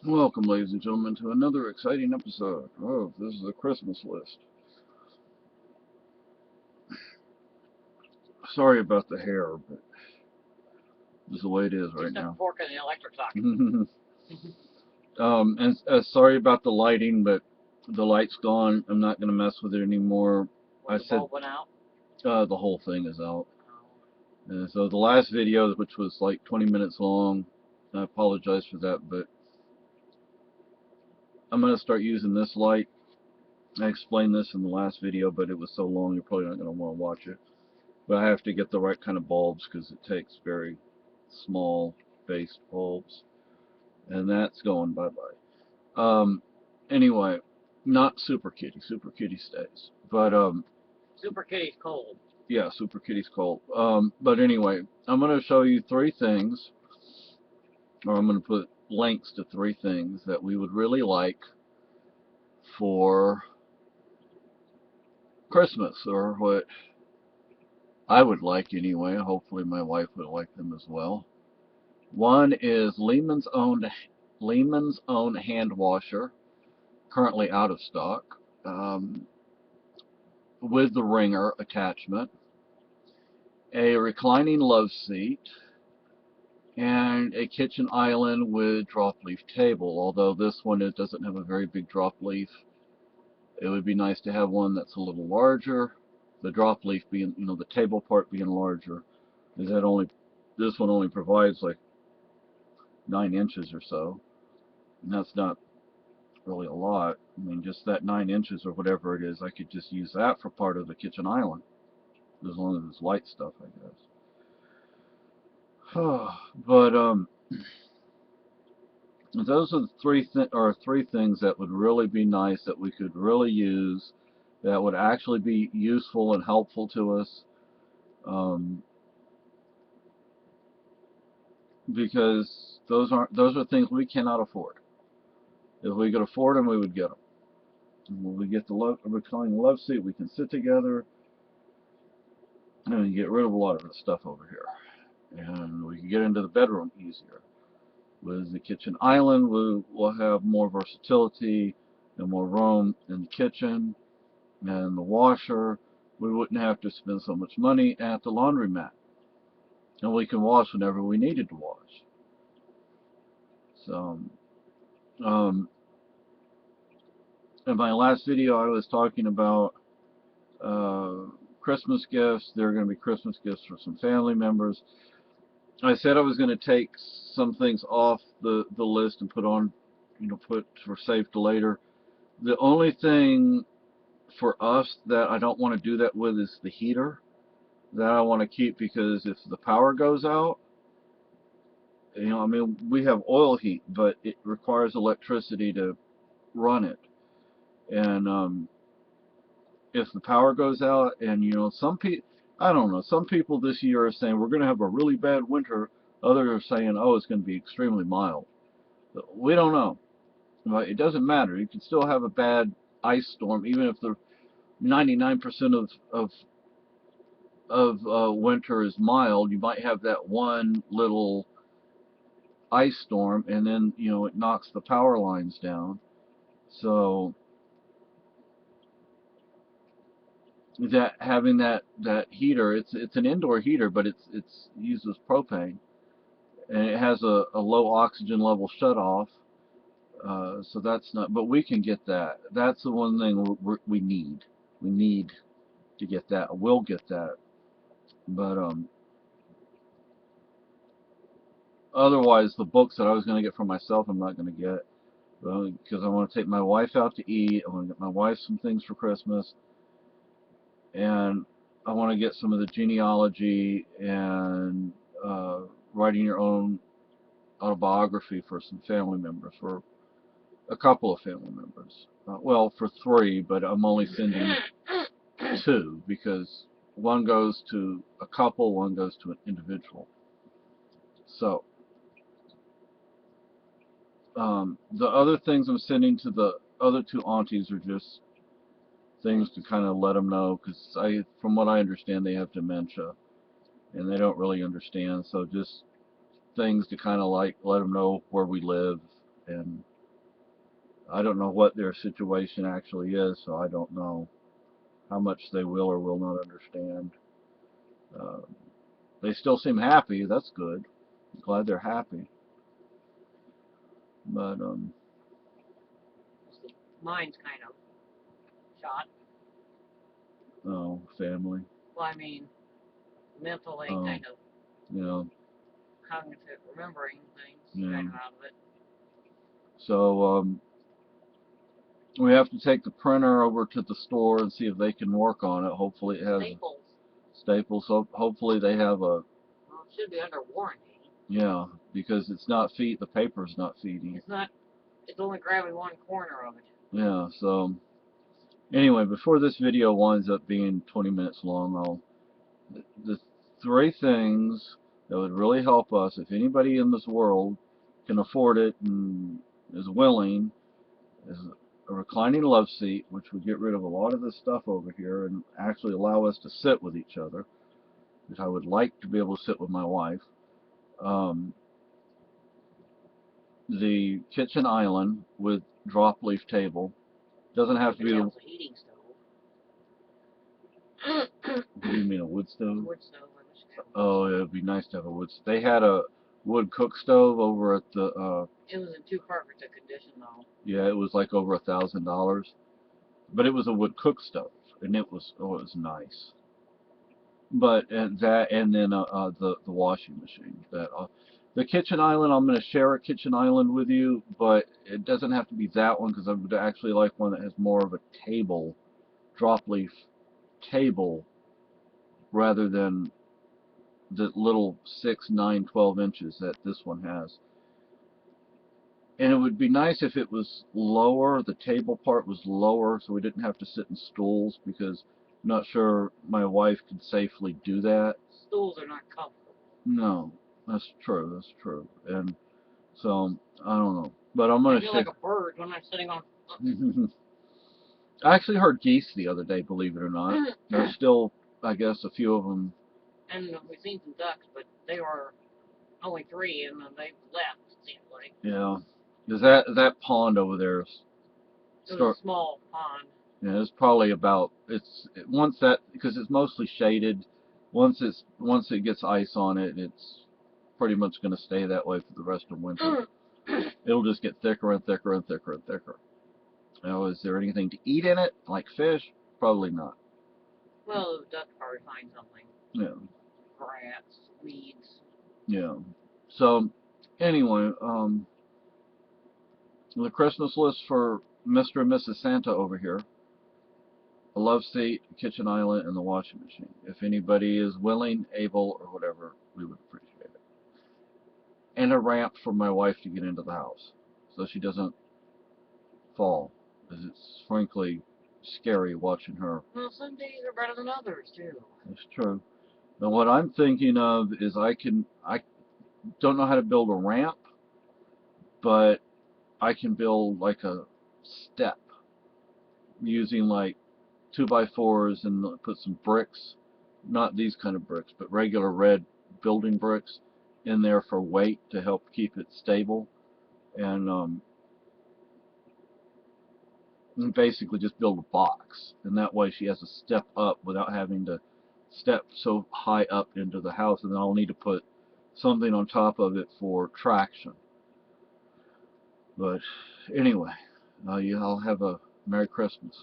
Welcome, ladies and gentlemen, to another exciting episode of This is a Christmas List. Sorry about the hair, but this is the way it is right Just a now. fork in the electric socket. and sorry about the lighting, but the light's gone. I'm not going to mess with it anymore. Well, I the said bulb went out. the whole thing is out. Oh. And so the last video, which was like 20 minutes long, I apologize for that, but I'm going to start using this light. I explained this in the last video, but it was so long you're probably not going to want to watch it. But I have to get the right kind of bulbs because it takes very small based bulbs. And that's going bye-bye. Anyway, not Super Kitty. Super Kitty stays. But, Super Kitty's cold. yeah, Super Kitty's cold. But anyway, I'm going to show you three things, or I'm going to put links to three things that we would really like for Christmas, or what I would like anyway. Hopefully my wife would like them as well. One is Lehman's own hand washer, currently out of stock, with the ringer attachment, a reclining love seat, and a kitchen island with drop leaf table. Although this one it doesn't have a very big drop leaf, it would be nice to have one that's a little larger. The drop leaf being, the table part being larger, is that only this one only provides like 9 inches or so, and that's not really a lot. I mean, just that 9 inches or whatever it is, I could just use that for part of the kitchen island, as long as it's light stuff, I guess. But those are the three things that would really be nice that we could really use, that would actually be useful and helpful to us, um, because those are things we cannot afford. If we could afford them, we would get them. And when we get the reclining love seat, we can sit together and get rid of a lot of the stuff over here. And we can get into the bedroom easier. With the kitchen island, we will have more versatility and more room in the kitchen. And the washer, we wouldn't have to spend so much money at the laundromat. And we can wash whenever we needed to wash. So, um, in my last video, I was talking about Christmas gifts. There are going to be Christmas gifts for some family members. I said I was going to take some things off the list and put on, put for save to later. The only thing for us that I don't want to do that with is the heater that I want to keep, because if the power goes out, I mean, we have oil heat, but it requires electricity to run it. And if the power goes out, and some people, I don't know, some people this year are saying we're going to have a really bad winter. Others are saying, oh, it's going to be extremely mild. We don't know. But it doesn't matter. You can still have a bad ice storm, even if the 99% of winter is mild. You might have that one little ice storm, and then it knocks the power lines down. So that having that heater, it's an indoor heater, but it's uses propane, and it has a low oxygen level shut off. So that's not, but we can get that. That's the one thing we need. We need to get that. We'll get that. But otherwise, the books that I was going to get for myself, I'm not going to get, because I want to take my wife out to eat. I want to get my wife some things for Christmas, and I want to get some of the genealogy and writing your own autobiography for some family members, for a couple of family members. Well, for three, but I'm only sending two, because one goes to a couple, one goes to an individual. So the other things I'm sending to the other two aunties are just things to kind of let them know, because from what I understand, they have dementia and they don't really understand. So just things to kind of like let them know where we live, and I don't know what their situation actually is, so I don't know how much they will or will not understand. Uh, they still seem happy. That's good. I'm glad they're happy. But Mine's kind of shot. oh, family. Well, I mean, mentally Oh, kind of you know, cognitive, remembering things yeah. kind of out of it. So we have to take the printer over to the store and see if they can work on it. Hopefully it has Staples. staples. So hopefully they have a, Well, it should be under warranty. yeah, because it's not the paper's not feeding. It's not. It's only grabbing one corner of it. Yeah, so anyway, before this video winds up being 20 minutes long, the three things that would really help us, if anybody in this world can afford it and is willing, is a reclining love seat, which would get rid of a lot of this stuff over here and actually allow us to sit with each other, which I would like to be able to sit with my wife. The kitchen island with drop leaf table. Doesn't have to be It the, has a heating stove. what do you mean, a wood stove? Wood stove. I wish it had a wood Oh, it would be nice to have a wood. They had a wood cook stove over at the. It was in too perfect a condition though. Yeah, it was like over $1,000, but it was a wood cook stove, and it was it was nice. But and that, and then the washing machine. The kitchen island, I'm going to share a kitchen island with you, but it doesn't have to be that one because I would actually like one that has more of a table, drop leaf table, rather than the little 6, 9, 12 inches that this one has. And it would be nice if it was lower, the table part was lower, so we didn't have to sit in stools, because I'm not sure my wife could safely do that. Stools are not comfortable. No, that's true, that's true. And so, I don't know. But I'm I going to feel share. like a bird when I'm sitting on. I actually heard geese the other day, believe it or not. There's still, I guess, a few of them. And we've seen some ducks, but they were only 3, and then they left. It seemed like. Yeah. Is that pond over there? It was a small pond. Yeah, it's probably about once that, because it's mostly shaded. Once it gets ice on it, it's pretty much going to stay that way for the rest of winter. It'll just get thicker and thicker and thicker and thicker. Now, is there anything to eat in it, like fish? Probably not. Well, the duck probably find something. Yeah. Grass, weeds. Yeah. So, anyway, the Christmas list for Mr. and Mrs. Santa over here: a love seat, a kitchen island, and the washing machine. If anybody is willing, able, or whatever, we would appreciate it. And a ramp for my wife to get into the house, so she doesn't fall, because it's frankly scary watching her. Well, some days are better than others too. That's true. Now what I'm thinking of is I don't know how to build a ramp, but I can build like a step using like 2x4s and put some bricks, not these kind of bricks, but regular red building bricks in there for weight to help keep it stable, and basically just build a box, and that way she has to step up without having to step so high up into the house, and then I'll need to put something on top of it for traction. But anyway, yeah, I'll have a Merry Christmas.